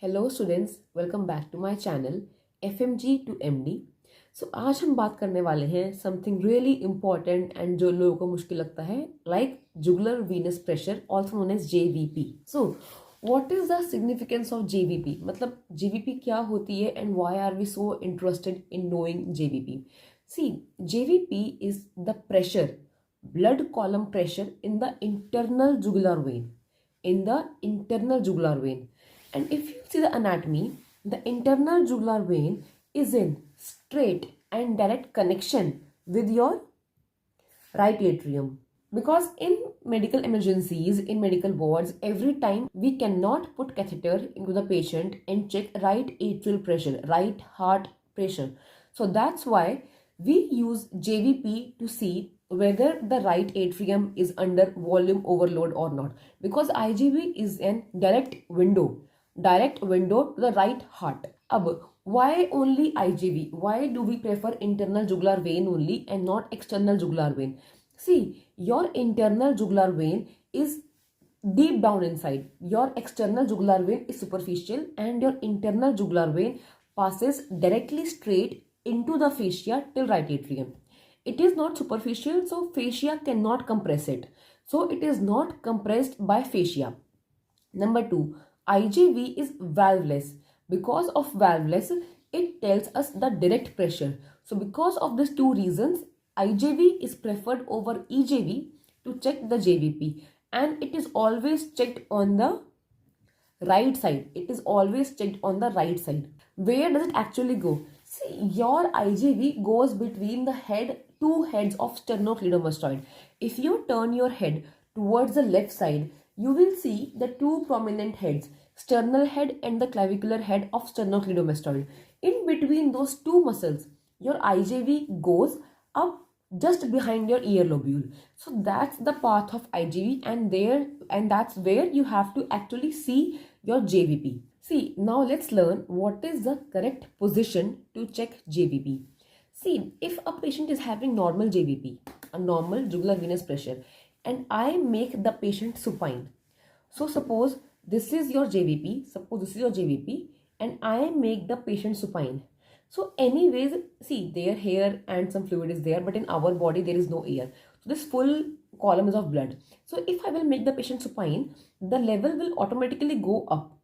Hello students, welcome back to my channel FMG to MD। आज हम बात करने वाले हैं समथिंग रियली इम्पॉर्टेंट एंड जो लोगों को मुश्किल लगता है, like jugular venous pressure, also known as JVP। What is the significance of JVP? मतलब JVP क्या होती है and why are we so interested in knowing JVP? See, JVP is the pressure, blood column pressure in the internal jugular vein. And if you see the anatomy, the internal jugular vein is in straight and direct connection with your right atrium. Because in medical emergencies, in medical wards, every time we cannot put catheter into the patient and check right atrial pressure, right heart pressure. So that's why we use JVP to see whether the right atrium is under volume overload or not. Because IGV is a direct window to the right heart. Ab, why only IGV? Why do we prefer internal jugular vein only and not external jugular vein? See, your internal jugular vein is deep down inside. Your external jugular vein is superficial and your internal jugular vein passes directly straight into the fascia till right atrium. It is not superficial, so fascia cannot compress it. So it is not compressed by fascia. Number 2, IJV is valveless. Because of valveless, it tells us the direct pressure. So because of these two reasons, IJV is preferred over EJV to check the JVP, and it is always checked on the right side. Where does it actually go? See, your IJV goes between the two heads of sternocleidomastoid. If you turn your head towards the left side, you will see the two prominent heads, sternal head and the clavicular head of sternocleidomastoid. In between those two muscles, your IJV goes up just behind your ear lobule. So that's the path of IJV, and that's where you have to actually see your JVP. See, now let's learn what is the correct position to check JVP. See, if a patient is having normal JVP, a normal jugular venous pressure, and I make the patient supine. So suppose this is your JVP, and I make the patient supine. So anyways, see, their hair and some fluid is there, but in our body there is no air. So this full column is of blood. So if I will make the patient supine, the level will automatically go up.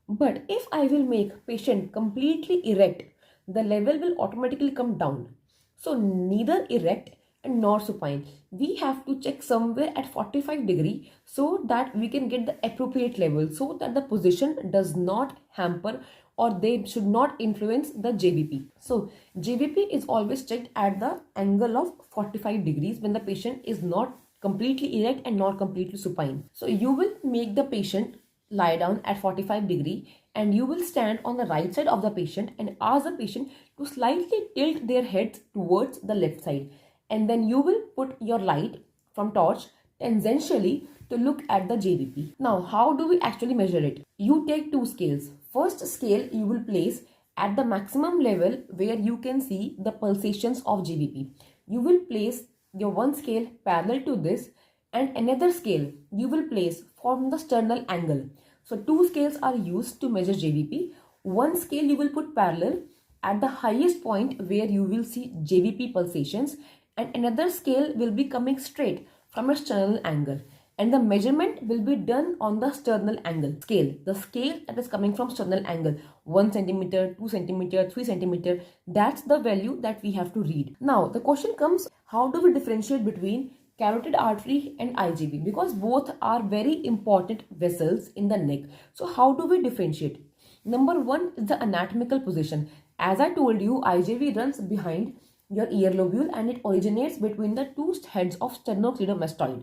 But if I will make patient completely erect, the level will automatically come down. So neither erect and nor supine. We have to check somewhere at 45 degree so that we can get the appropriate level, so that the position does not hamper or they should not influence the JVP. So JVP is always checked at the angle of 45 degrees when the patient is not completely erect and not completely supine. So you will make the patient lie down at 45 degree and you will stand on the right side of the patient and ask the patient to slightly tilt their heads towards the left side. And then you will put your light from torch tangentially to look at the JVP. Now, how do we actually measure it? You take two scales. First scale you will place at the maximum level where you can see the pulsations of JVP. You will place your one scale parallel to this, and another scale you will place from the sternal angle. So two scales are used to measure JVP. One scale you will put parallel at the highest point where you will see JVP pulsations, and another scale will be coming straight from a sternal angle, and the measurement will be done on the sternal angle scale. The scale that is coming from sternal angle, 1 centimeter, 2 centimeter, 3 centimeter, that's the value that we have to read. Now the question comes, how do we differentiate between carotid artery and IJV? Because both are very important vessels in the neck. So how do we differentiate? Number one is the anatomical position. As I told you, IJV runs behind your ear lobule and it originates between the two heads of sternocleidomastoid,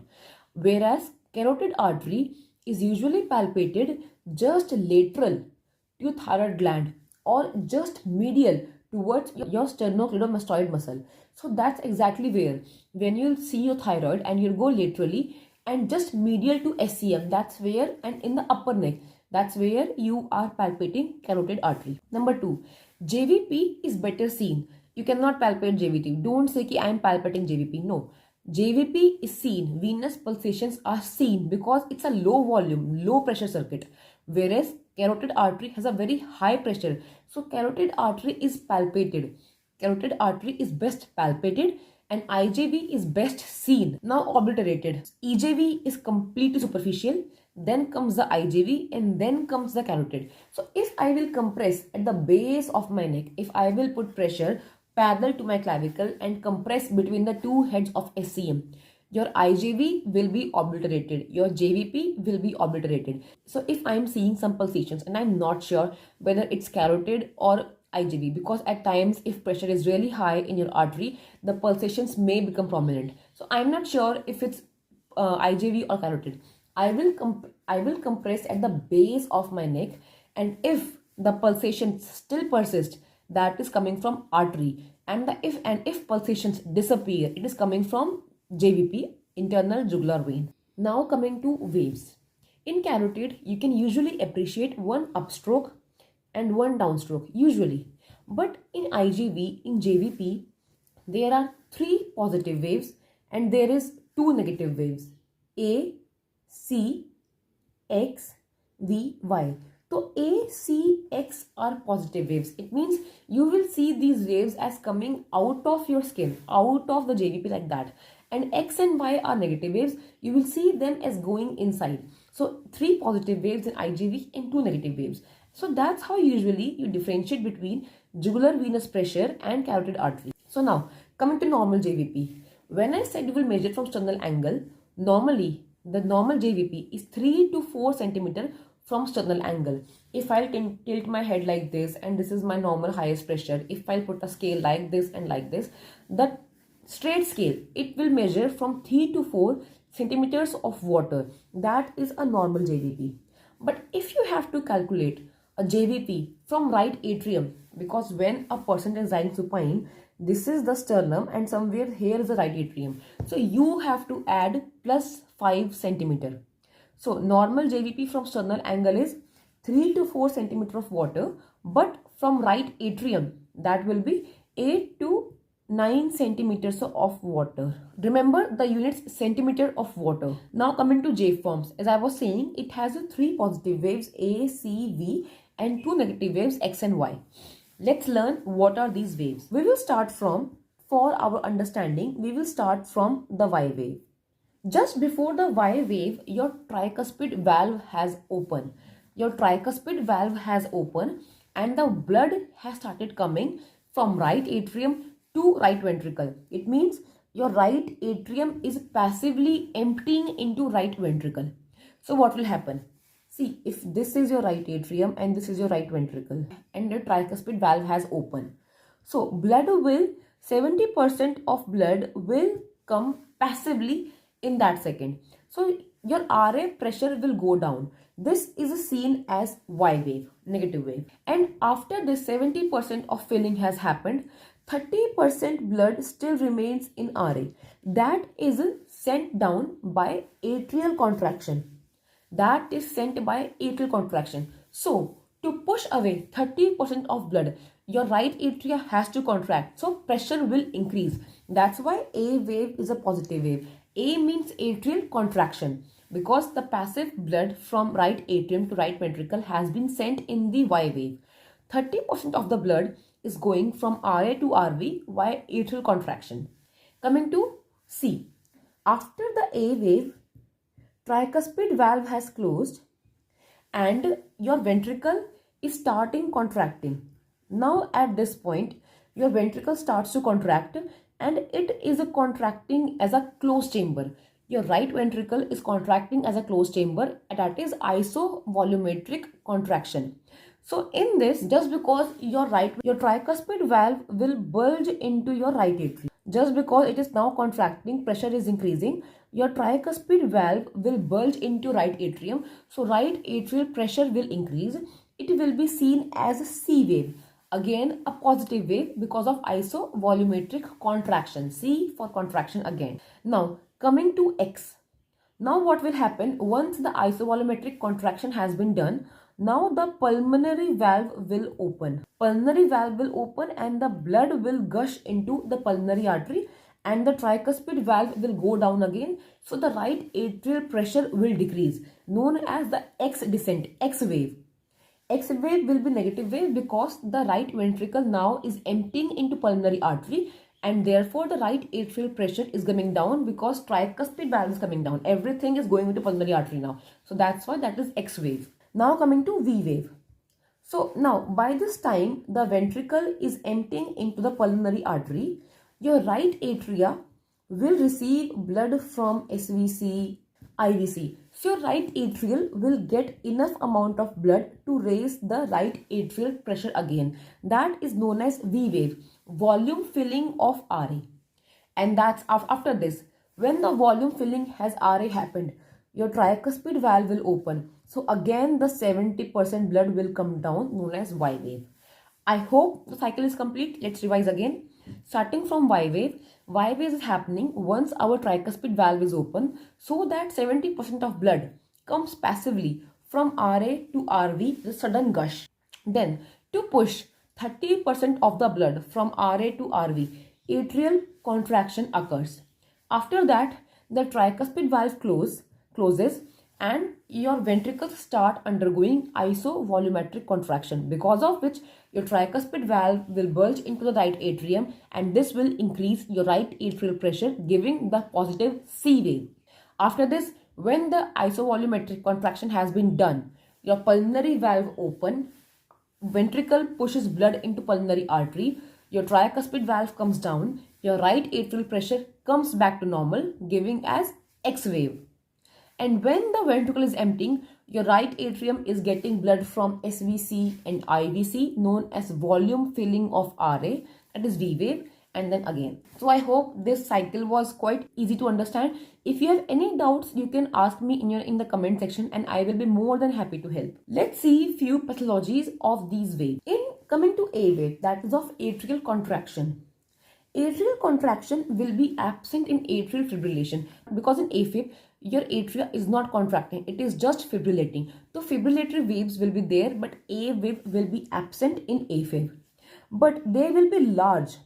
whereas carotid artery is usually palpated just lateral to thyroid gland or just medial towards your sternocleidomastoid muscle. So that's exactly where, when you see your thyroid and you go laterally and just medial to SCM, that's where, and in the upper neck, that's where you are palpating carotid artery. Number 2, JVP is better seen. You cannot palpate JVP. Don't say कि I am palpating JVP. No. JVP is seen. Venous pulsations are seen because it's a low volume, low pressure circuit. Whereas Carotid artery has a very high pressure. So carotid artery is palpated. Carotid artery is best palpated and IJV is best seen. Now obliterated. EJV is completely superficial. Then comes the IJV and then comes the carotid. So if I will compress at the base of my neck, if I will put pressure parallel to my clavicle and compress between the two heads of SCM, your IJV will be obliterated, your JVP will be obliterated. So if I'm seeing some pulsations and I'm not sure whether it's carotid or IJV, because at times if pressure is really high in your artery, the pulsations may become prominent. So I'm not sure if it's IJV or carotid. I will compress at the base of my neck, and if the pulsations still persist, that is coming from artery, and if pulsations disappear, it is coming from JVP, internal jugular vein. Now coming to waves. In carotid, you can usually appreciate one upstroke and one downstroke, usually. But in IJV, in JVP, there are 3 positive waves and there is 2 negative waves. A, C, X, V, Y. So A, C, X are positive waves. It means you will see these waves as coming out of your skin, out of the JVP like that. And X and Y are negative waves. You will see them as going inside. So 3 positive waves in IJV and 2 negative waves. So that's how usually you differentiate between jugular venous pressure and carotid artery. So now coming to normal JVP. When I said you will measure from sternal angle, normally the normal JVP is 3 to 4 centimeter from sternal angle. If I'll tilt my head like this and this is my normal highest pressure, if I'll put a scale like this and like this, the straight scale, it will measure from 3 to 4 centimeters of water. That is a normal JVP. But if you have to calculate a JVP from right atrium, because when a person is lying supine, this is the sternum and somewhere here is the right atrium. So you have to add plus 5 centimeter. So normal JVP from sternal angle is 3 to 4 centimeter of water, but from right atrium that will be 8 to 9 centimeters of water. Remember the units centimeter of water. Now coming to J forms, as I was saying, it has 3 positive waves A, C, V and 2 negative waves X and Y. Let's learn what are these waves. We will start from, for our understanding, we will start from the Y wave. Just before the Y wave, your tricuspid valve has opened. Your tricuspid valve has opened and the blood has started coming from right atrium to right ventricle. It means your right atrium is passively emptying into right ventricle. So what will happen? See, if this is your right atrium and this is your right ventricle and your tricuspid valve has opened. So blood will, 70% of blood will come passively in that second. So your RA pressure will go down. This is seen as Y wave, negative wave. And after this 70% of filling has happened, 30% blood still remains in RA. That is sent down by atrial contraction. That is sent by atrial contraction. So to push away 30% of blood, your right atria has to contract. So pressure will increase. That's why A wave is a positive wave. A means atrial contraction because the passive blood from right atrium to right ventricle has been sent in the Y wave. 30% of the blood is going from RA to RV via atrial contraction. Coming to C. After the A wave, tricuspid valve has closed and your ventricle is starting contracting. Now at this point, your ventricle starts to contract and it is contracting as a closed chamber. Your right ventricle is contracting as a closed chamber, and that is isovolumetric contraction. So in this, just because your tricuspid valve will bulge into your right atrium. Just because it is now contracting, pressure is increasing, your tricuspid valve will bulge into right atrium. So right atrial pressure will increase. It will be seen as a C wave. Again, a positive wave because of isovolumetric contraction. C for contraction again. Now, coming to X. Now what will happen once the isovolumetric contraction has been done? Now the pulmonary valve will open. Pulmonary valve will open and the blood will gush into the pulmonary artery and the tricuspid valve will go down again. So the right atrial pressure will decrease, known as the X descent, X wave. X wave will be negative wave because the right ventricle now is emptying into pulmonary artery, and therefore the right atrial pressure is coming down because tricuspid valve is coming down. Everything is going into pulmonary artery now. So that's why that is X wave. Now coming to V wave. So now by this time the ventricle is emptying into the pulmonary artery. Your right atria will receive blood from SVC, IVC. So your right atrial will get enough amount of blood to raise the right atrial pressure again. That is known as V wave, volume filling of RA. And that's after this, when the volume filling has RA happened, your tricuspid valve will open. So again the 70% blood will come down, known as Y wave. I hope the cycle is complete. Let's revise again. Starting from Y wave is happening once our tricuspid valve is open, so that 70% of blood comes passively from RA to RV, the sudden gush. Then to push 30% of the blood from RA to RV, atrial contraction occurs. After that, the tricuspid valve closes and your ventricles start undergoing isovolumetric contraction, because of which your tricuspid valve will bulge into the right atrium, and this will increase your right atrial pressure, giving the positive C wave. After this, when the isovolumetric contraction has been done, your pulmonary valve open, ventricle pushes blood into pulmonary artery, your tricuspid valve comes down, your right atrial pressure comes back to normal, giving as X wave. And when the ventricle is emptying, your right atrium is getting blood from SVC and IVC, known as volume filling of RA, that is V wave, and then again. So I hope this cycle was quite easy to understand. If you have any doubts, you can ask me in the comment section and I will be more than happy to help. Let's see few pathologies of these waves. In coming to A wave, that is of atrial contraction. Atrial contraction will be absent in atrial fibrillation, because in AFib, your atria is not contracting, it is just fibrillating. So fibrillatory waves will be there, but A wave will be absent in AFib. But they will be large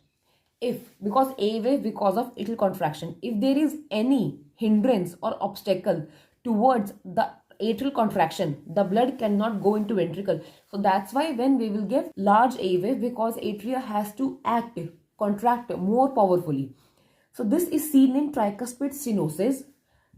because A wave, because of atrial contraction. If there is any hindrance or obstacle towards the atrial contraction, the blood cannot go into ventricle. So that's why when we will give large A wave, because atria has to contract more powerfully. So this is seen in tricuspid stenosis,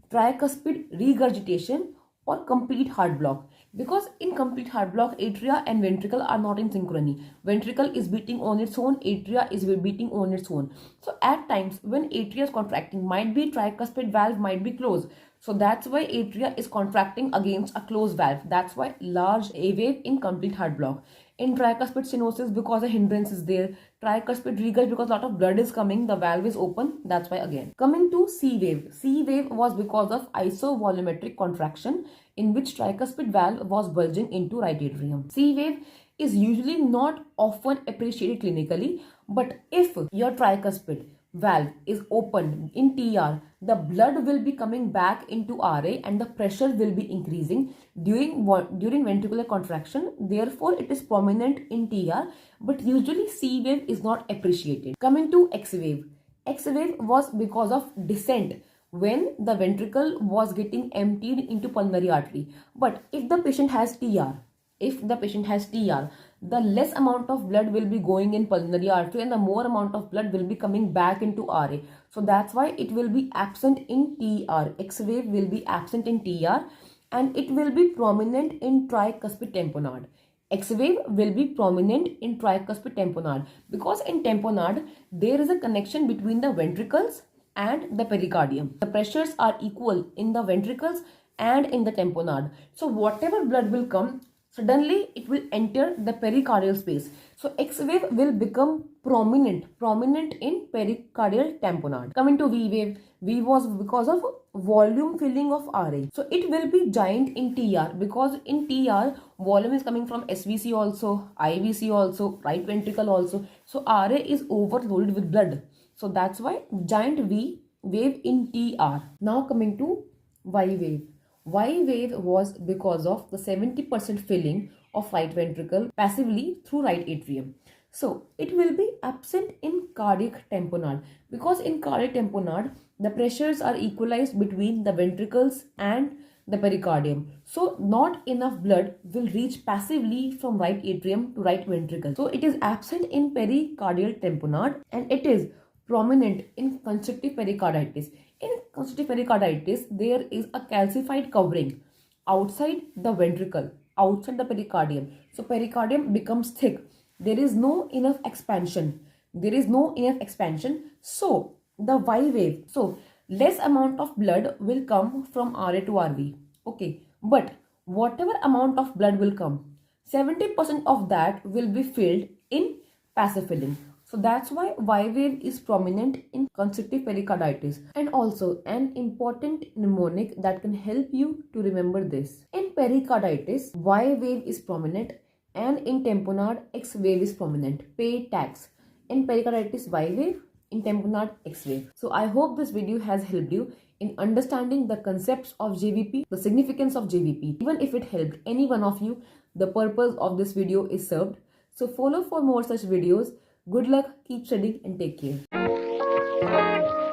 tricuspid regurgitation, or complete heart block. Because in complete heart block, atria and ventricle are not in synchrony. Ventricle is beating on its own, atria is beating on its own. So at times when atria is contracting, might be tricuspid valve might be closed. So that's why atria is contracting against a closed valve. That's why large A wave in complete heart block. In tricuspid stenosis, because a hindrance is there. Tricuspid regurg, because a lot of blood is coming, the valve is open. That's why again. Coming to C wave. C wave was because of isovolumetric contraction, in which tricuspid valve was bulging into right atrium. C wave is usually not often appreciated clinically, but if your tricuspid valve is opened in TR, the blood will be coming back into RA and the pressure will be increasing during ventricular contraction. Therefore, it is prominent in TR, but usually C wave is not appreciated. Coming to X wave. X wave was because of descent when the ventricle was getting emptied into pulmonary artery. But if the patient has TR, the less amount of blood will be going in pulmonary artery and the more amount of blood will be coming back into RA. So that's why it will be absent in TR. X wave will be absent in TR and it will be prominent in tricuspid tamponade. X wave will be prominent in tricuspid tamponade, because in tamponade there is a connection between the ventricles and the pericardium. The pressures are equal in the ventricles and in the tamponade. So whatever blood will come, suddenly it will enter the pericardial space. So X wave will become prominent in pericardial tamponade. Coming to V wave. V was because of volume filling of RA. So it will be giant in TR, because in TR volume is coming from SVC also, IVC also, right ventricle also. So RA is overloaded with blood. So that's why giant V wave in TR. Now coming to Y wave. Y wave was because of the 70% filling of right ventricle passively through right atrium. So it will be absent in cardiac tamponade, because in cardiac tamponade the pressures are equalized between the ventricles and the pericardium. So not enough blood will reach passively from right atrium to right ventricle. So it is absent in pericardial tamponade and it is prominent in constrictive pericarditis. In constrictive pericarditis, there is a calcified covering outside the ventricle, outside the pericardium. So pericardium becomes thick. There is no enough expansion. So the Y wave. So less amount of blood will come from RA to RV. Okay. But whatever amount of blood will come, 70% of that will be filled in passive filling. So that's why Y wave is prominent in constrictive pericarditis. And also an important mnemonic that can help you to remember this. In pericarditis, Y wave is prominent and in tamponade, X wave is prominent. Pay tax. In pericarditis, Y wave. In tamponade, X wave. So I hope this video has helped you in understanding the concepts of JVP, the significance of JVP. Even if it helped any one of you, the purpose of this video is served. So follow for more such videos. Good luck, keep studying and take care.